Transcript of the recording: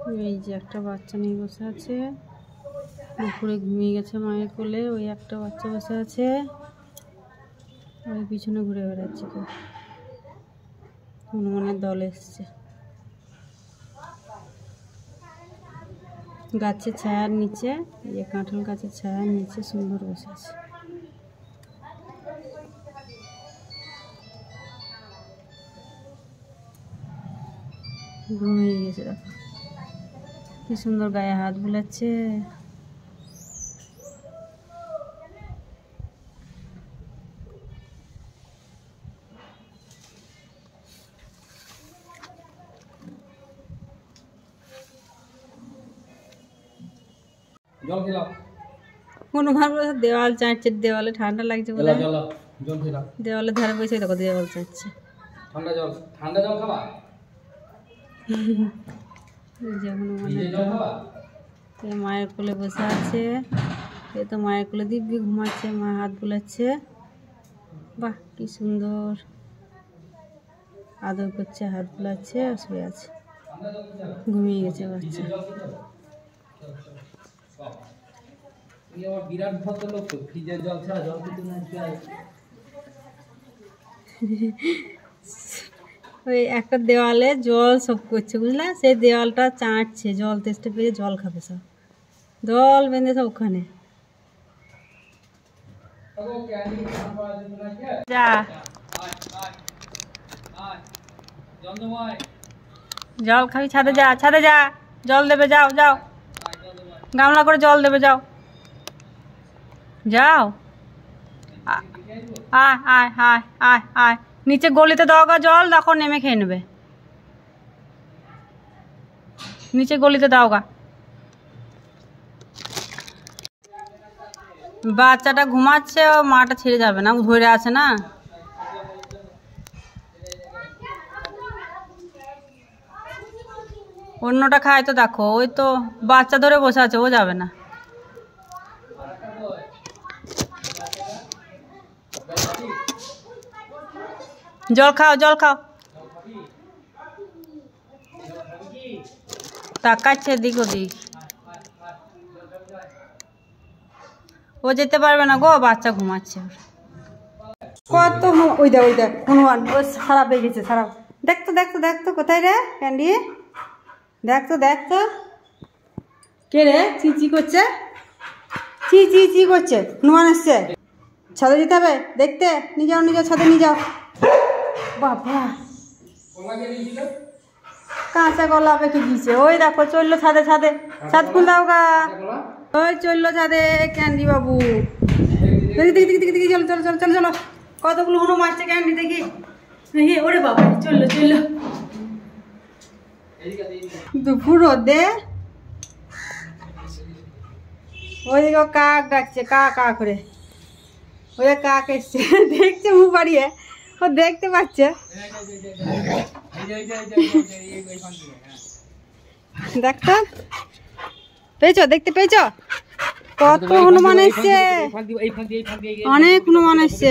এই যে একটা বাচ্চা নিয়ে বসে আছে, দুপুরে ঘুমিয়ে গেছে মায়ের কোলে। ওই একটা বাচ্চা বসে আছে, ওই পিছনে ঘুরে বেড়াচ্ছে। হনুমানের দল এসছে। গাছের ছায়ার নিচে, এই কাঁঠাল গাছের ছায়ার নিচে সুন্দর বসে আছে। ঘুমিয়ে গেছে, দেখো কি সুন্দর গায়ে হাত বুলাচ্ছে। হনুমান দেওয়াল চাঁটছে, দেওয়ালে ঠান্ডা লাগছে বলে দেওয়ালের ধারে বসে দেখো দেওয়াল চাঁটছে। মায়ের কোলে বসে আছে, এ তো মায়ের কোলে দিব্যি ঘুমাচ্ছে, মা হাত বুলাচ্ছে। বাহ কি সুন্দর আদর করছে, হাত বুলাচ্ছে, আর শুয়ে আছে, ঘুমিয়ে গেছে বাচ্চা। বিরাট ভদ্রলোক তো, ফ্রিজের জল ছাড়া জল খেতে না। ওই একটা দেওয়ালে জল সব করছে বুঝলা, সেই দেওয়ালটা চাঁটছে, জল তেষ্টা পেয়ে জল খাবে সব, দল বেঁধে সব ওখানে। যা জল খাবি, ছাদে যা, ছাদে যা, জল দেবে, যাও যাও, গামলা করে জল দেবে, যাও যাও। আয় আয় আয় আয় আয়, নিচে গলিতে দাও গা জল, দেখো নেমে খেয়ে নেবে, নিচে গলিতে দাও গা। বাচ্চাটা ঘুমাচ্ছে, ও মাটা ছেড়ে যাবে না, ধরে আছে না। অন্যটা খায় তো, দেখো ওই তো বাচ্চা ধরে বসে আছে, ও যাবে না। জল খাও, জল খাও, তাকাচ্ছে এদিক ওদিক, ও যেতে পারবে না গো, বাচ্চা ঘুমাচ্ছে। কত ওই দেখ, ওই দেখ হনুমান, ও খারাপ হয়ে গেছে, খারাপ। দেখতো দেখতো দেখতো, কোথায় রে ক্যান্ডি, দেখতো দেখতো, কে রে চিচি করছে, চি চি চি করছে, হনুমান এসছে। ছাদে যেতে হবে দেখতে, নিয়ে যাও নিয়ে যাও, ছাদে নিয়ে যাও। বাবা কাঁচা কলা পেকে দিয়েছে, ওই দেখো চললো ছাদে, ছাদে ছাদ খুল দাও গা, ওই চললো ছাদে ক্যান্ডি বাবু। দেখি দেখি দেখি দেখি, চলো চলো চলো চলো চলো, কতগুলো হনুমান মারছে ক্যান্ডি, দেখি দেখি। ওরে বাবা চললো চললো, দুপুর রোদে। ওইদিকে কাক ডাকছে, কা কা করে, ওই কাক এসছে, দেখছে মুখ বাড়িয়ে, ও দেখতে পাচ্ছে। দেখতো পেয়েছো, দেখতে পেয়েছো কত হনুমান এসছে, অনেক হনুমান এসছে।